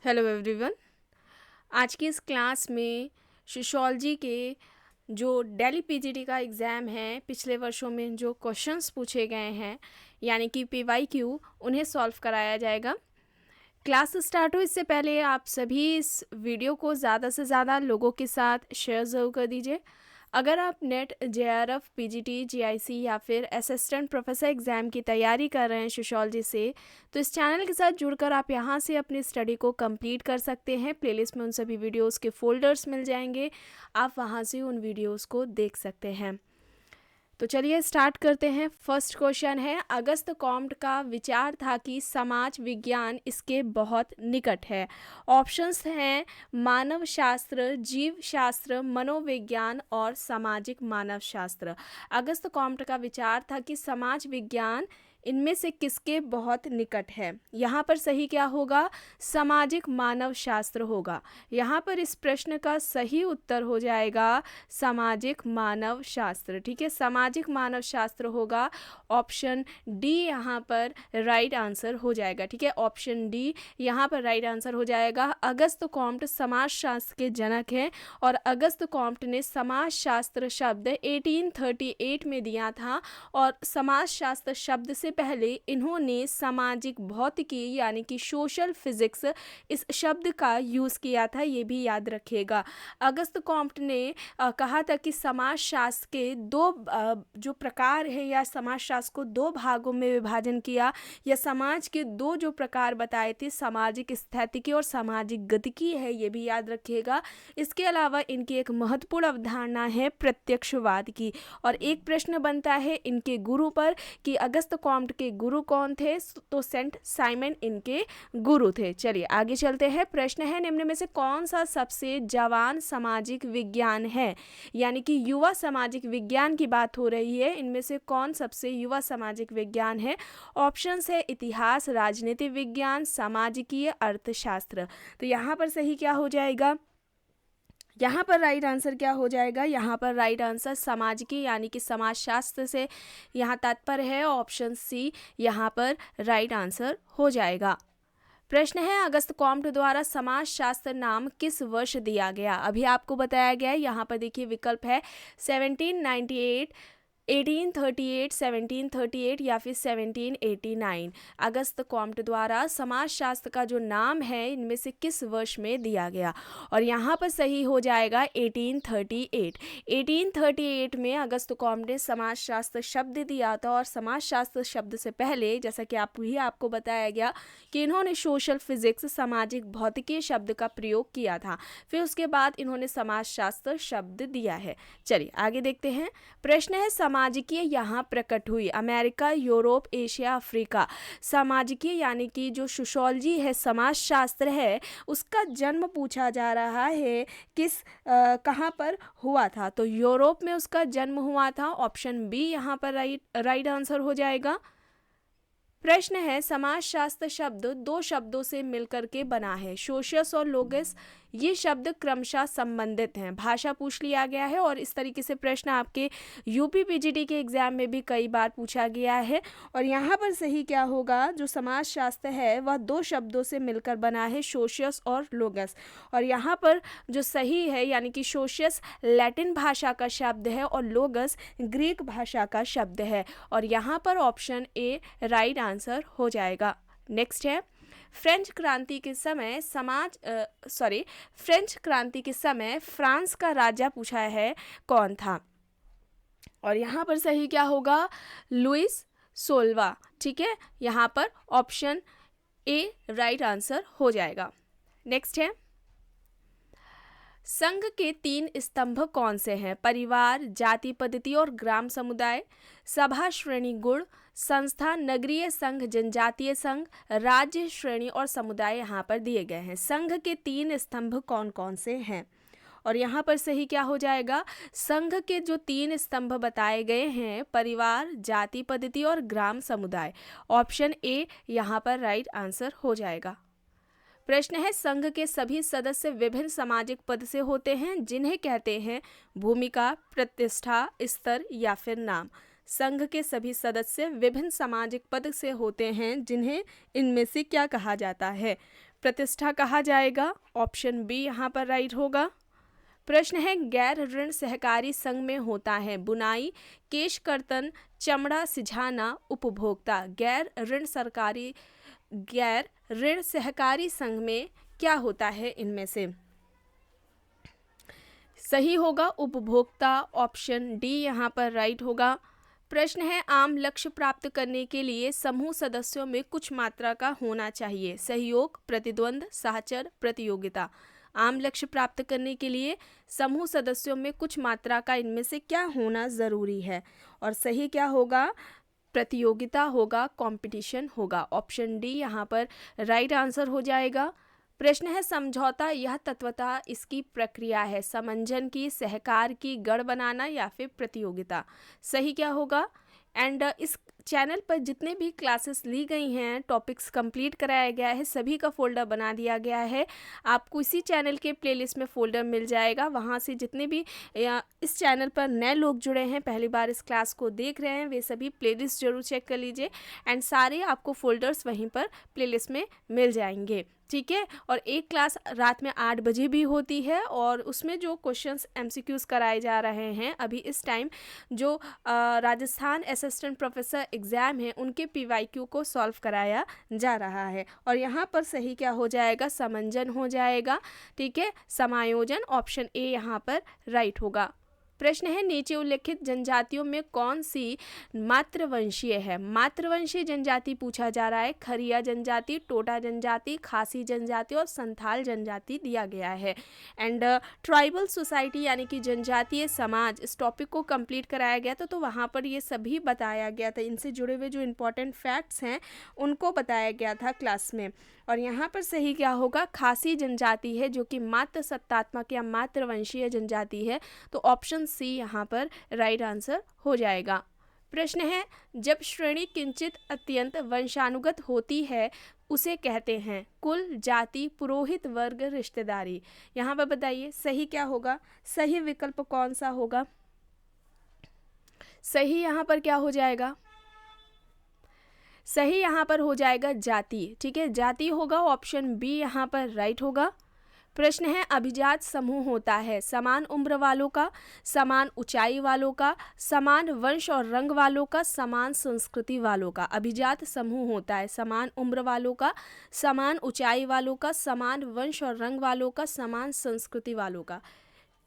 Hello everyone. आज की इस क्लास में सोशियोलॉजी के जो दिल्ली पीजीटी का एग्ज़ाम है, पिछले वर्षों में जो क्वेश्चंस पूछे गए हैं यानी कि पीवाईक्यू, उन्हें सॉल्व कराया जाएगा। क्लास स्टार्ट हो इससे पहले आप सभी इस वीडियो को ज़्यादा से ज़्यादा लोगों के साथ शेयर ज़रूर कर दीजिए। अगर आप नेट जेआरएफ पीजीटी जीआईसी या फिर असिस्टेंट प्रोफेसर एग्ज़ाम की तैयारी कर रहे हैं सोशियोलॉजी से, तो इस चैनल के साथ जुड़कर आप यहां से अपनी स्टडी को कंप्लीट कर सकते हैं। प्लेलिस्ट में उन सभी वीडियोस के फोल्डर्स मिल जाएंगे, आप वहां से उन वीडियोस को देख सकते हैं। तो चलिए स्टार्ट करते हैं। फर्स्ट क्वेश्चन है, अगस्त कॉम्ट का विचार था कि समाज विज्ञान इसके बहुत निकट है। ऑप्शंस हैं मानव शास्त्र, जीव शास्त्र, मनोविज्ञान और सामाजिक मानव शास्त्र। अगस्त कॉम्ट का विचार था कि समाज विज्ञान इनमें से किसके बहुत निकट है। यहाँ पर सही क्या होगा? सामाजिक मानव शास्त्र होगा। यहाँ पर इस प्रश्न का सही उत्तर हो जाएगा सामाजिक मानव शास्त्र। ठीक है, सामाजिक मानव शास्त्र होगा। ऑप्शन डी यहाँ पर राइट आंसर हो जाएगा। ठीक है, ऑप्शन डी यहाँ पर राइट आंसर हो जाएगा। अगस्त कॉम्ट समाजशास्त्र के जनक हैं और अगस्त कॉम्ट ने समाजशास्त्र शब्द 1838 में दिया था और समाजशास्त्र शब्द से पहले इन्होंने सामाजिक भौतिकी यानी कि सोशल फिजिक्स इस शब्द का यूज़ किया था, ये भी याद रखिएगा। अगस्त कॉम्ट ने कहा था कि समाजशास्त्र के दो जो प्रकार है या समाजशास्त्र को दो भागों में विभाजन किया या समाज के दो जो प्रकार बताए थे, सामाजिक स्थैतिकी और सामाजिक गतिकी है, ये भी याद रखिएगा। इसके अलावा इनकी एक महत्वपूर्ण अवधारणा है प्रत्यक्षवाद की। और एक प्रश्न बनता है इनके गुरु पर कि अगस्त कॉम्ट के गुरु कौन थे, तो सेंट साइमन इनके गुरु थे। चलिए आगे चलते हैं। प्रश्न है, निम्न में से कौन सा सबसे जवान सामाजिक विज्ञान है? यानी कि युवा सामाजिक विज्ञान की बात हो रही है। इनमें से कौन सबसे युवा सामाजिक विज्ञान है? ऑप्शंस है इतिहास, राजनीति विज्ञान, सामाजिकीय, अर्थशास्त्र। तो यहाँ पर सही क्या हो जाएगा? यहाँ पर राइट आंसर क्या हो जाएगा? यहाँ पर राइट आंसर सामाजिकी यानी कि समाजशास्त्र से यहाँ तात्पर्य है। ऑप्शन सी यहाँ पर राइट आंसर हो जाएगा। प्रश्न है, अगस्त कॉम्ट द्वारा समाजशास्त्र नाम किस वर्ष दिया गया? अभी आपको बताया गया है। यहाँ पर देखिए विकल्प है 1798, 1838, 1738 या फिर 1789। अगस्त कॉम्ट द्वारा समाजशास्त्र का जो नाम है इनमें से किस वर्ष में दिया गया? और यहाँ पर सही हो जाएगा 1838। 1838 में अगस्त कॉम्ट ने समाजशास्त्र शब्द दिया था और समाजशास्त्र शब्द से पहले जैसा कि आपको बताया गया कि इन्होंने सोशल फिजिक्स, सामाजिक भौतिकी शब्द का प्रयोग किया था। फिर उसके बाद इन्होंने समाजशास्त्र शब्द दिया है। चलिए आगे देखते हैं। प्रश्न है, सामाजिकीय यहाँ प्रकट हुई? America, Europe, Asia, Africa. सामाजिकीय यानी कि जो सोशियोलॉजी है, समाजशास्त्र है, उसका जन्म पूछा जा रहा है कहाँ पर हुआ था? तो यूरोप में उसका जन्म हुआ था। ऑप्शन बी यहाँ पर राइट आंसर हो जाएगा। प्रश्न है, समाजशास्त्र शब्द दो शब्दों से मिलकर के बना है, सोशियस और लोगस। ये शब्द क्रमशः संबंधित हैं। भाषा पूछ लिया गया है और इस तरीके से प्रश्न आपके यूपी पीजीटी के एग्जाम में भी कई बार पूछा गया है। और यहाँ पर सही क्या होगा? जो समाजशास्त्र है वह दो शब्दों से मिलकर बना है, सोशियस और लोगस। और यहाँ पर जो सही है यानी कि सोशियस लैटिन भाषा का शब्द है और लोगस ग्रीक भाषा का शब्द है। और यहाँ पर ऑप्शन ए राइट आंसर हो जाएगा। नेक्स्ट है, फ्रेंच क्रांति के समय फ्रांस का राजा पूछा है कौन था? और यहाँ पर सही क्या होगा? लुइस 16। ठीक है, यहाँ पर ऑप्शन ए राइट आंसर हो जाएगा। नेक्स्ट है, संघ के 3 स्तंभ कौन से हैं? परिवार, जाति पद्धति और ग्राम समुदाय, सभा श्रेणी गुण, संस्था, नगरीय संघ, जनजातीय संघ, राज्य श्रेणी और समुदाय यहाँ पर दिए गए हैं। संघ के 3 स्तंभ कौन कौन से हैं? और यहाँ पर सही क्या हो जाएगा? संघ के जो 3 स्तंभ बताए गए हैं, परिवार, जाति पद्धति और ग्राम समुदाय। ऑप्शन ए यहाँ पर राइट आंसर हो जाएगा। प्रश्न है, संघ के सभी सदस्य विभिन्न सामाजिक पद से होते हैं, जिन्हें कहते हैं भूमिका, प्रतिष्ठा, स्तर या फिर नाम। संघ के सभी सदस्य विभिन्न सामाजिक पद से होते हैं, जिन्हें इनमें से क्या कहा जाता है? प्रतिष्ठा कहा जाएगा। ऑप्शन बी यहाँ पर राइट होगा। प्रश्न है गैर ऋण सहकारी संघ में होता है बुनाई, केश कर्तन, चमड़ा सिझाना, उपभोक्ता। गैर ऋण सहकारी संघ में क्या होता है इनमें से? सही होगा उपभोक्ता। ऑप्शन डी यहाँ पर राइट होगा। प्रश्न है आम लक्ष्य प्राप्त करने के लिए समूह सदस्यों में कुछ मात्रा का होना चाहिए सहयोग, प्रतिद्वंद, साहचर्य, प्रतियोगिता। आम लक्ष्य प्राप्त करने के लिए समूह सदस्यों में कुछ मात्रा का इनमें से क्या होना ज़रूरी है? और सही क्या होगा? प्रतियोगिता होगा, कंपटीशन होगा। ऑप्शन डी यहाँ पर राइट आंसर हो जाएगा। प्रश्न है समझौता यह तत्वतः इसकी प्रक्रिया है समंजन की, सहकार की, गढ़ बनाना या फिर प्रतियोगिता। सही क्या होगा? एंड इस चैनल पर जितने भी क्लासेस ली गई हैं, टॉपिक्स कंप्लीट कराया गया है, सभी का फोल्डर बना दिया गया है। आपको इसी चैनल के प्लेलिस्ट में फ़ोल्डर मिल जाएगा। वहाँ से जितने भी इस चैनल पर नए लोग जुड़े हैं, पहली बार इस क्लास को देख रहे हैं, वे सभी प्लेलिस्ट जरूर चेक कर लीजिए एंड सारे आपको फ़ोल्डर्स वहीं पर प्लेलिस्ट में मिल जाएंगे। ठीक है। और एक क्लास रात में 8 बजे भी होती है और उसमें जो क्वेश्चंस MCQs कराए जा रहे हैं अभी इस टाइम, जो राजस्थान असिस्टेंट प्रोफेसर एग्ज़ाम है उनके PYQ को सॉल्व कराया जा रहा है। और यहाँ पर सही क्या हो जाएगा? समंजन हो जाएगा। ठीक है, समायोजन। ऑप्शन ए यहाँ पर राइट होगा। प्रश्न है नीचे उल्लेखित जनजातियों में कौन सी मातृवंशीय है? मातृवंशीय जनजाति पूछा जा रहा है। खरिया जनजाति, टोटा जनजाति, खासी जनजाति और संथाल जनजाति दिया गया है। एंड ट्राइबल सोसाइटी यानी कि जनजातीय समाज, इस टॉपिक को कंप्लीट कराया गया था तो वहाँ पर ये सभी बताया गया था। इनसे जुड़े हुए जो इम्पोर्टेंट फैक्ट्स हैं उनको बताया गया था क्लास में। और यहाँ पर सही क्या होगा? खासी जनजाति है जो कि मातृ सत्तात्मक या मातृवंशीय जनजाति है। तो ऑप्शन सी यहाँ पर राइट आंसर हो जाएगा। प्रश्न है जब श्रेणी किंचित अत्यंत वंशानुगत होती है उसे कहते हैं कुल, जाति, पुरोहित वर्ग, रिश्तेदारी। यहाँ पर बताइए सही क्या होगा? सही विकल्प कौन सा होगा? सही यहाँ पर क्या हो जाएगा? सही यहाँ पर हो जाएगा जाति। ठीक है, जाति होगा। ऑप्शन बी यहाँ पर राइट होगा। प्रश्न है अभिजात समूह होता है समान उम्र वालों का, समान ऊंचाई वालों का, समान वंश और रंग वालों का, समान संस्कृति वालों का। अभिजात समूह होता है समान उम्र वालों का, समान ऊंचाई वालों का, समान वंश और रंग वालों का, समान संस्कृति वालों का।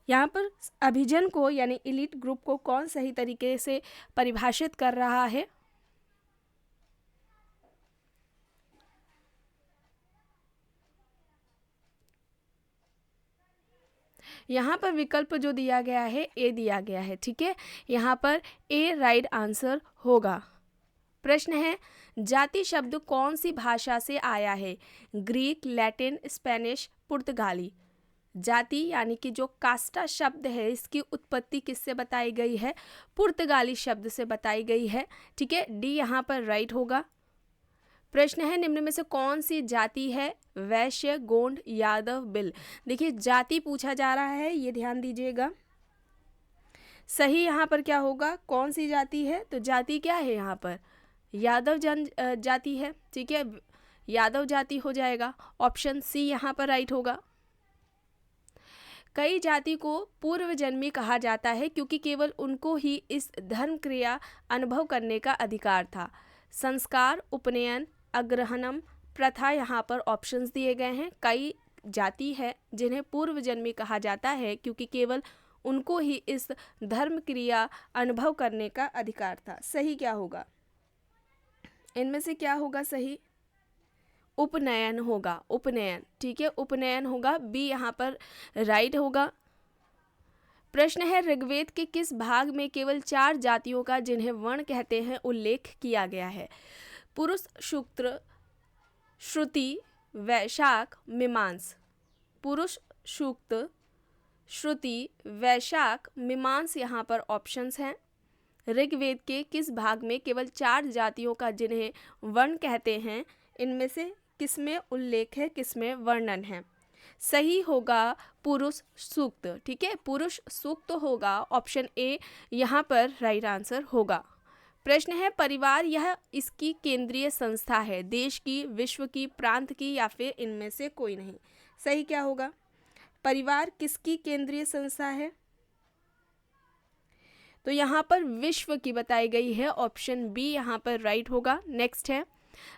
यहाँ पर अभिजन को यानी इलीट ग्रुप को कौन सही तरीके से परिभाषित कर रहा है? यहाँ पर विकल्प जो दिया गया है ए दिया गया है। ठीक है, यहाँ पर ए राइट आंसर होगा। प्रश्न है जाति शब्द कौन सी भाषा से आया है? ग्रीक, लैटिन, स्पेनिश, पुर्तगाली। जाति यानी कि जो कास्टा शब्द है इसकी उत्पत्ति किससे बताई गई है? पुर्तगाली शब्द से बताई गई है। ठीक है, डी यहाँ पर राइट होगा। प्रश्न है निम्न में से कौन सी जाति है? वैश्य, गोंड, यादव, बिल। देखिए जाति पूछा जा रहा है, ये ध्यान दीजिएगा। सही यहाँ पर क्या होगा? कौन सी जाति है? तो जाति क्या है यहाँ पर? यादव जाति है। ठीक है, यादव जाति हो जाएगा। ऑप्शन सी यहाँ पर राइट होगा। कई जाति को पूर्व जन्मी कहा जाता है क्योंकि केवल उनको ही इस धर्म क्रिया अनुभव करने का अधिकार था। संस्कार, उपनयन, अग्रहणम, प्रथा। यहाँ पर ऑप्शंस दिए गए हैं। कई जाति है जिन्हें पूर्व जन्मी कहा जाता है क्योंकि केवल उनको ही इस धर्म क्रिया अनुभव करने का अधिकार था। सही क्या होगा? इनमें से क्या होगा सही? उपनयन होगा, उपनयन। ठीक है, उपनयन होगा। बी यहाँ पर राइट होगा। प्रश्न है ऋग्वेद के किस भाग में केवल 4 जातियों का जिन्हें वर्ण कहते हैं उल्लेख किया गया है? पुरुष सूक्त, श्रुति, वैशाख, मीमांस। पुरुष सूक्त, श्रुति, वैशाख, मीमांस यहाँ पर ऑप्शंस हैं। ऋग्वेद के किस भाग में केवल 4 जातियों का जिन्हें वर्ण कहते हैं, इनमें से किसमें उल्लेख है, किसमें वर्णन है? सही होगा पुरुष सूक्त। ठीक है, पुरुष सूक्त होगा। ऑप्शन ए यहाँ पर राइट आंसर होगा। प्रश्न है परिवार यह इसकी केंद्रीय संस्था है, देश की, विश्व की, प्रांत की या फिर इनमें से कोई नहीं। सही क्या होगा? परिवार किसकी केंद्रीय संस्था है? तो यहाँ पर विश्व की बताई गई है, ऑप्शन बी यहाँ पर राइट होगा। नेक्स्ट है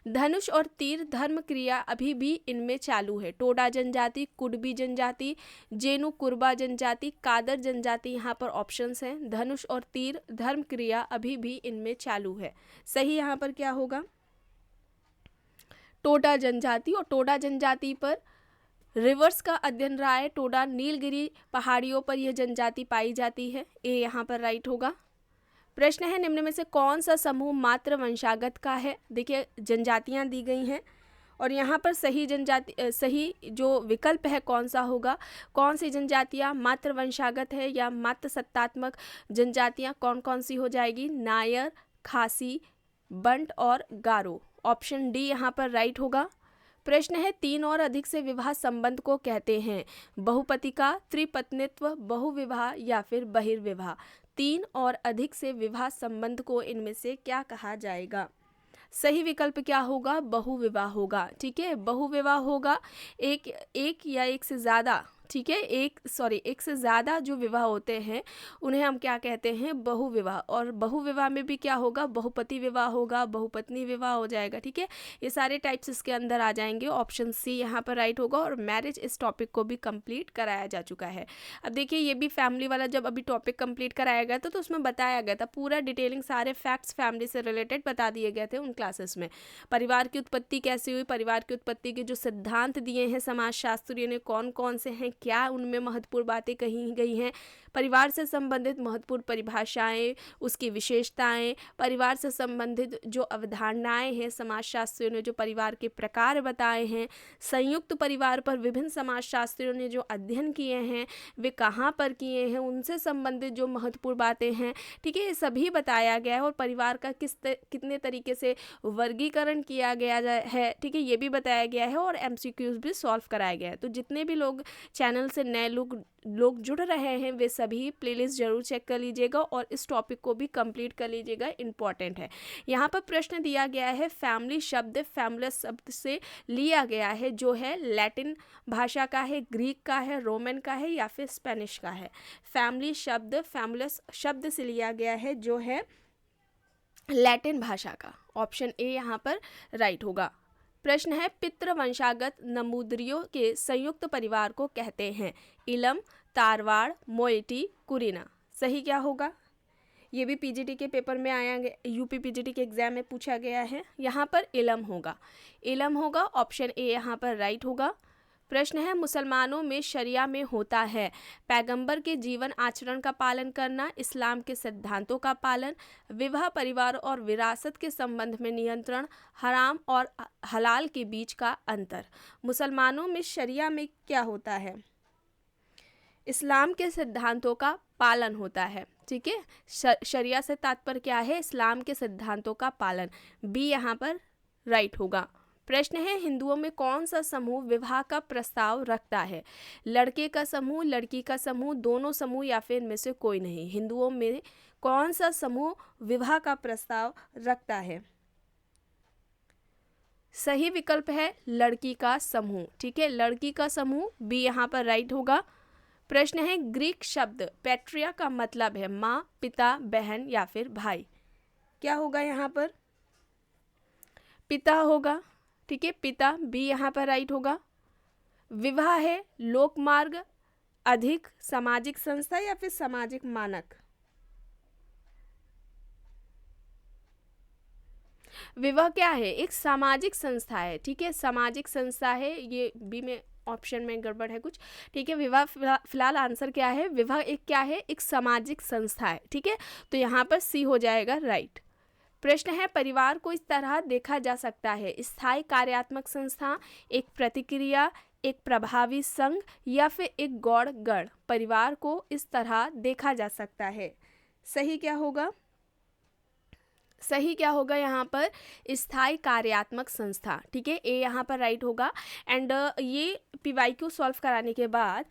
धनुष और तीर धर्म क्रिया अभी भी इनमें चालू है। टोडा जनजाति, कुडबी जनजाति, जेनु कुरबा जनजाति, कादर जनजाति, यहाँ पर ऑप्शंस हैं। धनुष और तीर धर्म क्रिया अभी भी इनमें चालू है। सही यहाँ पर क्या होगा? टोडा जनजाति। और टोडा जनजाति पर रिवर्स का अध्ययन रहा है। टोडा नीलगिरी पहाड़ियों पर यह जनजाति पाई जाती है। ए यहाँ पर राइट होगा। प्रश्न है निम्न में से कौन सा समूह मात्र वंशागत का है? देखिए जनजातियां दी गई हैं और यहाँ पर सही जो विकल्प है कौन सा होगा? कौन सी जनजातियां मात्र वंशागत है या मात्र सत्तात्मक जनजातियां कौन कौन सी हो जाएगी? नायर, खासी, बंट और गारो। ऑप्शन डी यहाँ पर राइट होगा। प्रश्न है 3 और अधिक से विवाह संबंध को कहते हैं? बहुपतिका, त्रिपत्नित्व, बहुविवाह या फिर बहिर्विवाह। 3 और अधिक से विवाह संबंध को इनमें से क्या कहा जाएगा? सही विकल्प क्या होगा? बहुविवाह होगा। ठीक है, बहुविवाह होगा। एक या एक से ज़्यादा, ठीक है, एक से ज़्यादा जो विवाह होते हैं उन्हें हम क्या कहते हैं? बहुविवाह। और बहुविवाह में भी क्या होगा? बहुपति विवाह होगा, बहुपत्नी विवाह हो जाएगा। ठीक है, ये सारे टाइप्स इसके अंदर आ जाएंगे। ऑप्शन सी यहाँ पर राइट होगा। और मैरिज इस टॉपिक को भी कंप्लीट कराया जा चुका है। अब देखिए ये भी फैमिली वाला जब अभी टॉपिक कंप्लीट कराया गया था तो उसमें बताया गया था पूरा डिटेलिंग, सारे फैक्ट्स फैमिली से रिलेटेड बता दिए गए थे उन क्लासेस में। परिवार की उत्पत्ति कैसे हुई, परिवार की उत्पत्ति के जो सिद्धांत दिए हैं समाजशास्त्रियों ने कौन कौन से हैं, क्या उनमें महत्वपूर्ण बातें कही गई हैं, परिवार से संबंधित महत्वपूर्ण परिभाषाएं, उसकी विशेषताएं, परिवार से संबंधित जो अवधारणाएं हैं समाजशास्त्रियों ने जो परिवार के प्रकार बताए हैं, संयुक्त परिवार पर विभिन्न समाजशास्त्रियों ने जो अध्ययन किए हैं वे कहाँ पर किए हैं, उनसे संबंधित जो महत्वपूर्ण बातें हैं, ठीक है, ये सभी बताया गया है। और परिवार का कितने तरीके से वर्गीकरण किया गया है, ठीक है, ये भी बताया गया है। और MCQs भी सॉल्व कराया गया है। तो जितने भी लोग चैनल से नए लोग जुड़ रहे हैं वे सभी प्लेलिस्ट जरूर चेक कर लीजिएगा और इस टॉपिक को भी कंप्लीट कर लीजिएगा, इंपॉर्टेंट है। यहाँ पर प्रश्न दिया गया है फैमिली शब्द फैमिलस शब्द से लिया गया है, जो है लैटिन भाषा का है, ग्रीक का है, रोमन का है या फिर स्पेनिश का है। फैमिली शब्द फैमिलस शब्द से लिया गया है जो है लैटिन भाषा का। ऑप्शन ए यहाँ पर राइट होगा। प्रश्न है पितृवंशागत नमूद्रियों के संयुक्त परिवार को कहते हैं? इलम, तारवाड़, मोएटी, कुरीना। सही क्या होगा? ये भी पीजीटी के पेपर में आया, यूपी पीजीटी के एग्जाम में पूछा गया है। यहाँ पर इलम होगा। इलम होगा। ऑप्शन ए यहाँ पर राइट होगा। प्रश्न है मुसलमानों में शरिया में होता है पैगंबर के जीवन आचरण का पालन करना, इस्लाम के सिद्धांतों का पालन, विवाह, परिवार और विरासत के संबंध में नियंत्रण, हराम और हलाल के बीच का अंतर। मुसलमानों में शरिया में क्या होता है? इस्लाम के सिद्धांतों का पालन होता है। ठीक है, शरिया से तात्पर्य क्या है? इस्लाम के सिद्धांतों का पालन। बी यहाँ पर राइट होगा। प्रश्न है हिंदुओं में कौन सा समूह विवाह का प्रस्ताव रखता है? लड़के का समूह, लड़की का समूह, दोनों समूह या फिर इनमें से कोई नहीं। हिंदुओं में कौन सा समूह विवाह का प्रस्ताव रखता है? सही विकल्प है लड़की का समूह। ठीक है, लड़की का समूह, बी यहाँ पर राइट होगा। प्रश्न है ग्रीक शब्द पैट्रिया का मतलब है माँ, पिता, बहन या फिर भाई। क्या होगा यहाँ पर? पिता होगा। ठीक है, पिता, बी यहाँ पर राइट होगा। विवाह है लोकमार्ग, अधिक सामाजिक संस्था या फिर सामाजिक मानक। विवाह क्या है? एक सामाजिक संस्था है। ठीक है, सामाजिक संस्था है। ये बी में ऑप्शन में गड़बड़ है कुछ। ठीक है, विवाह फिलहाल आंसर क्या है? विवाह एक क्या है? एक सामाजिक संस्था है। ठीक है, तो यहाँ पर सी हो जाएगा राइट। प्रश्न है परिवार को इस तरह देखा जा सकता है? स्थायी कार्यात्मक संस्था, एक प्रतिक्रिया, एक प्रभावी संघ या फिर एक गौड़ गण। परिवार को इस तरह देखा जा सकता है। सही क्या होगा? सही क्या होगा यहाँ पर? स्थायी कार्यात्मक संस्था। ठीक है, ए यहाँ पर राइट होगा। एंड ये PYQ सॉल्व कराने के बाद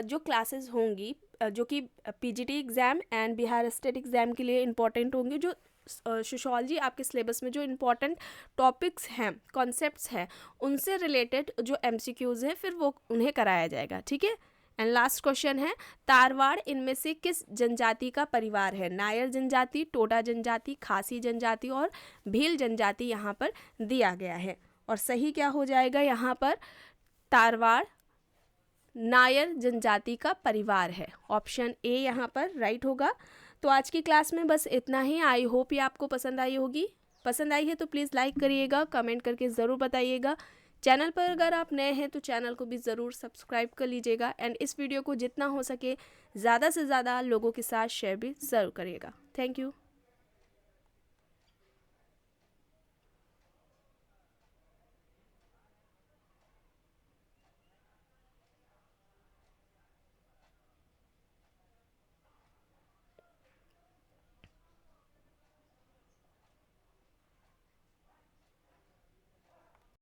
जो क्लासेस होंगी जो कि PGT exam and Bihar state exam के लिए इम्पॉर्टेंट होंगे, जो सोशियोलॉजी आपके सिलेबस में जो इम्पोर्टेंट टॉपिक्स हैं, कॉन्सेप्ट्स हैं, उनसे रिलेटेड जो एमसीक्यूज़ हैं फिर वो उन्हें कराया जाएगा, ठीक है। एंड लास्ट क्वेश्चन है, तारवाड़ इनमें से किस जनजाति का परिवार है? नायर जनजाति, टोडा जनजाति, खासी जनजाति और भील जनजाति यहाँ पर दिया गया है। और सही क्या हो जाएगा यहाँ पर? तारवाड़ नायर जनजाति का परिवार है, ऑप्शन ए यहाँ पर राइट होगा। तो आज की क्लास में बस इतना ही। आई होप ये आपको पसंद आई होगी। पसंद आई है तो प्लीज़ लाइक करिएगा, कमेंट करके ज़रूर बताइएगा। चैनल पर अगर आप नए हैं तो चैनल को भी ज़रूर सब्सक्राइब कर लीजिएगा एंड इस वीडियो को जितना हो सके ज़्यादा से ज़्यादा लोगों के साथ शेयर भी ज़रूर करिएगा। Thank you.